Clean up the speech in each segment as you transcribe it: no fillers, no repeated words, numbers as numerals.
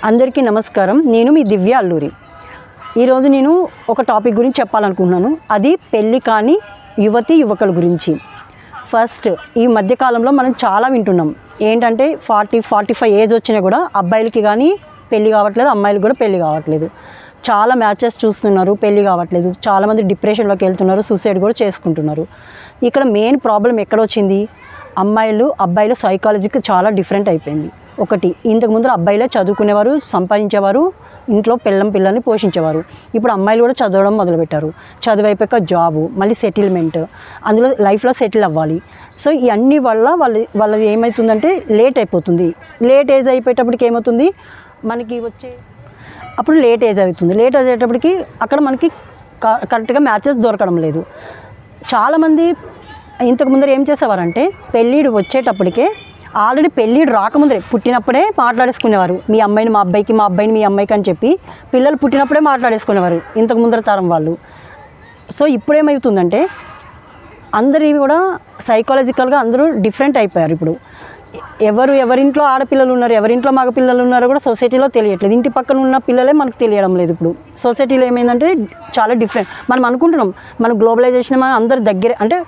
అందరికీ నమస్కారం. నేను మీ దివ్య అల్లూరి. ఈరోజు నేను ఒక టాపిక్ గురించి చెప్పాలనుకుంటున్నాను. అది పెళ్ళి కాని యువతి యువకుల గురించి. ఫస్ట్, ఈ మధ్యకాలంలో మనం చాలా వింటున్నాం. ఏంటంటే 40-45 ఏజ్ వచ్చినా కూడా అబ్బాయిలకి కానీ పెళ్ళి కావట్లేదు, అమ్మాయిలకు కూడా పెళ్ళి కావట్లేదు. చాలా మ్యాచెస్ చూస్తున్నారు, పెళ్ళి కావట్లేదు. చాలామంది డిప్రెషన్లోకి వెళ్తున్నారు, సూసైడ్ కూడా చేసుకుంటున్నారు. ఇక్కడ మెయిన్ ప్రాబ్లం ఎక్కడొచ్చింది? అబ్బాయిలు సైకాలజీకి చాలా డిఫరెంట్ అయిపోయింది. ఒకటి, ఇంతకుముందు అబ్బాయిలే చదువుకునేవారు, సంపాదించేవారు, ఇంట్లో పిల్లల్ని పోషించేవారు. ఇప్పుడు అమ్మాయిలు కూడా చదవడం మొదలుపెట్టారు. చదువు అయిపోయాక జాబు, మళ్ళీ సెటిల్మెంట్, అందులో లైఫ్లో సెటిల్ అవ్వాలి. సో ఇవన్నీ వల్ల వాళ్ళది ఏమవుతుందంటే లేట్ అయిపోతుంది. లేట్ ఏజ్ అయిపోయేటప్పటికి ఏమవుతుంది, మనకి అప్పుడు లేట్ ఏజ్ అవుతుంది. లేట్ ఏజ్ అయ్యేటప్పటికి అక్కడ మనకి కరెక్ట్గా మ్యాచెస్ దొరకడం లేదు. చాలామంది ఇంతకుముందు ఏం చేసేవారంటే పెళ్ళిడు వచ్చేటప్పటికే ఆల్రెడీ పెళ్ళిడు రాకముందే పుట్టినప్పుడే మాట్లాడేసుకునేవారు. మీ అమ్మాయిని మా అబ్బాయికి, మా అబ్బాయిని మీ అమ్మాయికి అని చెప్పి పిల్లలు పుట్టినప్పుడే మాట్లాడేసుకునేవారు ఇంతకు ముందర తరం వాళ్ళు. సో ఇప్పుడేమవుతుందంటే అందరి కూడా సైకాలజికల్గా అందరూ డిఫరెంట్ అయిపోయారు. ఇప్పుడు ఎవరింట్లో ఆడపిల్లలు ఉన్నారు, ఎవరింట్లో మగ పిల్లలు ఉన్నారో కూడా సొసైటీలో తెలియట్లేదు. ఇంటి పక్కన ఉన్న పిల్లలే మనకు తెలియడం లేదు. ఇప్పుడు సొసైటీలో ఏమైందంటే చాలా డిఫరెంట్. మనం అనుకుంటున్నాం మన గ్లోబలైజేషన్ మన అందరి దగ్గర అంటే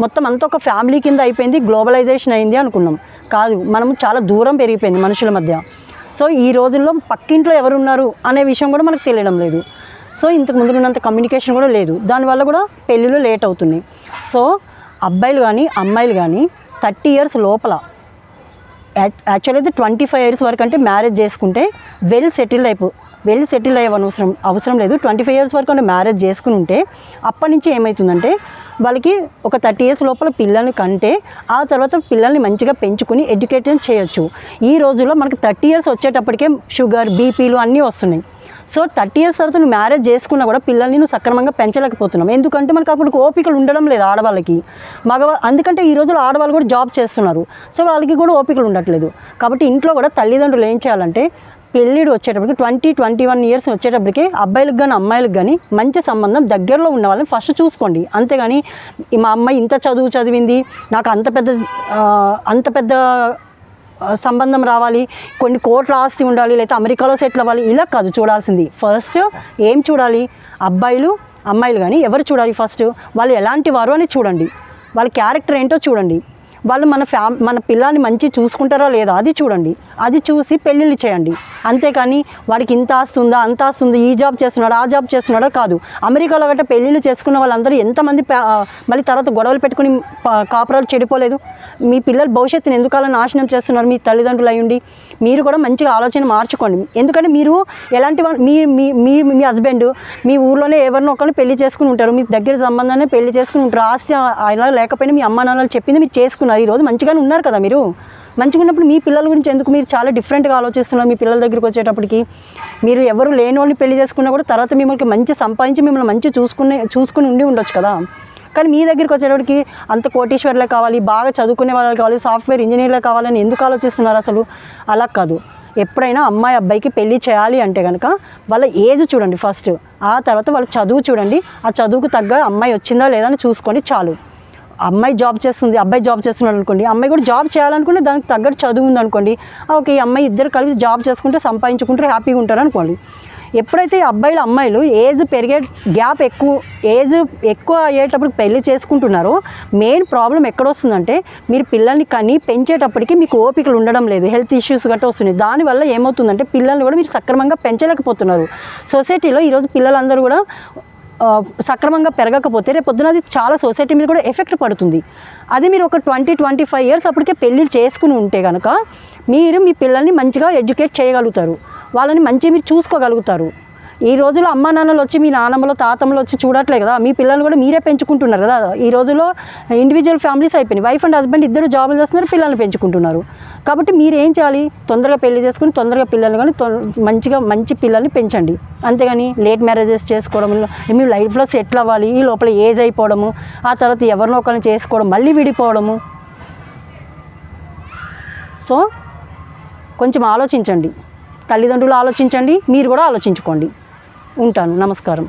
మొత్తం అంతా ఒక ఫ్యామిలీ కింద అయిపోయింది, గ్లోబలైజేషన్ అయింది అనుకున్నాం. కాదు, మనము చాలా దూరం పెరిగిపోయింది మనుషుల మధ్య. సో ఈ రోజుల్లో పక్కింట్లో ఎవరున్నారు అనే విషయం కూడా మనకు తెలియడం లేదు. సో ఇంతకు ముందు ఉన్నంత కమ్యూనికేషన్ కూడా లేదు. దానివల్ల కూడా పెళ్ళిళ్ళు లేట్ అవుతున్నాయి. సో అబ్బాయిలు కానీ అమ్మాయిలు కానీ 30 years లోపల, యాక్చువల్లీ అయితే 25 years వరకు అంటే మ్యారేజ్ చేసుకుంటే వెల్ సెటిల్ అయ్యే అవసరం లేదు. 25 years వరకు అంటే మ్యారేజ్ చేసుకుని ఉంటే అప్పటి నుంచి ఏమవుతుందంటే వాళ్ళకి ఒక 30 years లోపల పిల్లల్ని కంటే ఆ తర్వాత పిల్లల్ని మంచిగా పెంచుకుని ఎడ్యుకేషన్ చేయొచ్చు. ఈ రోజుల్లో మనకి 30 years వచ్చేటప్పటికే షుగర్, బీపీలు అన్నీ వస్తున్నాయి. సో 30 years తర్వాత నువ్వు మ్యారేజ్ చేసుకున్నా కూడా పిల్లల్ని నువ్వు సక్రమంగా పెంచలేకపోతున్నావు. ఎందుకంటే మనకు అప్పుడు ఓపికలు ఉండడం లేదు ఆడవాళ్ళకి. అందుకంటే ఈ రోజుల్లో ఆడవాళ్ళు కూడా జాబ్ చేస్తున్నారు. సో వాళ్ళకి కూడా ఓపికలు ఉండట్లేదు. కాబట్టి ఇంట్లో కూడా తల్లిదండ్రులు ఏం చేయాలంటే పెళ్ళిడు వచ్చేటప్పటికి 20-21 years వచ్చేటప్పటికి అబ్బాయిలకు కానీ అమ్మాయిలకు కానీ మంచి సంబంధం దగ్గరలో ఉన్న వాళ్ళని ఫస్ట్ చూసుకోండి. అంతేగాని మా అమ్మాయి ఇంత చదివింది, నాకు అంత పెద్ద సంబంధం రావాలి, కొన్ని కోట్ల ఆస్తి ఉండాలి, లేకపోతే అమెరికాలో సెటిల్ అవ్వాలి, ఇలా కాదు చూడాల్సింది. ఫస్ట్ ఏం చూడాలి? అమ్మాయిలు కానీ ఎవరు చూడాలి? ఫస్ట్ వాళ్ళు ఎలాంటి వారు అని చూడండి. వాళ్ళ క్యారెక్టర్ ఏంటో చూడండి. వాళ్ళు మన పిల్లాన్ని మంచి చూసుకుంటారా లేదా అది చూడండి. అది చూసి పెళ్ళిళ్ళు చేయండి. అంతేకాని వాడికి ఇంత ఆస్తుందా, అంత ఆస్తుందా, ఈ జాబ్ చేస్తున్నాడా, ఆ జాబ్ చేస్తున్నాడా కాదు. అమెరికాలో గట్రా పెళ్ళిళ్ళు చేసుకున్న వాళ్ళందరూ ఎంతమంది మళ్ళీ తర్వాత గొడవలు పెట్టుకుని కాపురాలు చెడిపోలేదు. మీ పిల్లల భవిష్యత్తుని ఎందుకు అలా నాశనం చేస్తున్నారు? మీ తల్లిదండ్రులు అయ్యుండి మీరు కూడా మంచిగా ఆలోచన మార్చుకోండి. ఎందుకంటే మీరు ఎలాంటి మీ హస్బెండ్ మీ ఊర్లోనే ఎవరినో ఒకరిని పెళ్లి చేసుకుని ఉంటారు, మీ దగ్గర సంబంధాన్ని పెళ్లి చేసుకుని ఉంటారు. ఆస్తి అలా లేకపోయినా మీ అమ్మ నాన్నలు చెప్పింది మీరు చేసుకున్నారు. ఈరోజు మంచిగానే ఉన్నారు కదా. మీరు మంచిగా ఉన్నప్పుడు మీ పిల్లల గురించి ఎందుకు మీరు చాలా డిఫరెంట్గా ఆలోచిస్తున్నారు? మీ పిల్లల దగ్గరికి వచ్చేటప్పటికి మీరు ఎవరు లేని వాళ్ళని పెళ్లి చేసుకున్నా కూడా తర్వాత మిమ్మల్ని మంచి సంపాదించి మిమ్మల్ని మంచి చూసుకుని ఉండొచ్చు కదా. కానీ మీ దగ్గరికి వచ్చేటప్పటికి అంత కోటీశ్వర్లే కావాలి, బాగా చదువుకునే వాళ్ళు కావాలి, సాఫ్ట్వేర్ ఇంజనీర్లే కావాలని ఎందుకు ఆలోచిస్తున్నారు? అసలు అలా కాదు. ఎప్పుడైనా అమ్మాయి అబ్బాయికి పెళ్ళి చేయాలి అంటే కనుక వాళ్ళ ఏజ్ చూడండి ఫస్ట్. ఆ తర్వాత వాళ్ళ చదువు చూడండి. ఆ చదువుకు తగ్గ అమ్మాయి వచ్చిందా లేదా అని చూసుకోండి చాలు. అమ్మాయి జాబ్ చేస్తుంది, అబ్బాయి జాబ్ చేస్తున్నాడు అనుకోండి, అమ్మాయి కూడా జాబ్ చేయాలనుకుంటే దానికి తగ్గట్టు చదువు ఉంది అనుకోండి, ఓకే ఈ అమ్మాయి ఇద్దరు కలిసి జాబ్ చేసుకుంటే సంపాదించుకుంటే హ్యాపీగా ఉంటారు అనుకోండి. ఎప్పుడైతే అమ్మాయిలు ఏజ్ పెరిగే గ్యాప్ ఏజ్ ఎక్కువ అయ్యేటప్పుడు పెళ్లి చేసుకుంటున్నారో మెయిన్ ప్రాబ్లం ఎక్కడొస్తుందంటే మీరు పిల్లల్ని పెంచేటప్పటికి మీకు ఓపికలు ఉండడం లేదు, హెల్త్ ఇష్యూస్ గట్రా వస్తున్నాయి. దానివల్ల ఏమవుతుందంటే పిల్లల్ని కూడా మీరు సక్రమంగా పెంచలేకపోతున్నారు. సొసైటీలో ఈరోజు పిల్లలందరూ కూడా సక్రమంగా పెరగకపోతే రేపు పొద్దున అది చాలా సొసైటీ మీద కూడా ఎఫెక్ట్ పడుతుంది. అది మీరు ఒక 20-25 years అప్పటికే పెళ్ళి చేసుకుని ఉంటే కనుక మీరు మీ పిల్లల్ని మంచిగా ఎడ్యుకేట్ చేయగలుగుతారు, వాళ్ళని మంచిగా మీరు చూసుకోగలుగుతారు. ఈ రోజుల్లో అమ్మా నాన్నలు వచ్చి మీ నాన్నమ్మలో తాతమ్మలు వచ్చి చూడట్లే కదా, మీ పిల్లల్ని కూడా మీరే పెంచుకుంటున్నారు కదా. ఈ రోజుల్లో ఇండివిజువల్ ఫ్యామిలీస్ అయిపోయినాయి. వైఫ్ అండ్ హస్బెండ్ ఇద్దరు జాబులు చేస్తున్నారు, పిల్లల్ని పెంచుకుంటున్నారు. కాబట్టి మీరు ఏం చేయాలి? తొందరగా పెళ్లి చేసుకుని తొందరగా పిల్లల్ని కానీ మంచి పిల్లల్ని పెంచండి. అంతేగాని లేట్ మ్యారేజెస్ చేసుకోవడం, మీరు లైఫ్లో సెటిల్ అవ్వాలి, ఈ లోపల ఏజ్ అయిపోవడము, ఆ తర్వాత ఎవరినో ఒకరిని చేసుకోవడం, మళ్ళీ విడిపోవడము. సో కొంచెం ఆలోచించండి, తల్లిదండ్రులు ఆలోచించండి, మీరు కూడా ఆలోచించుకోండి. ఉంటాను. నమస్కారం.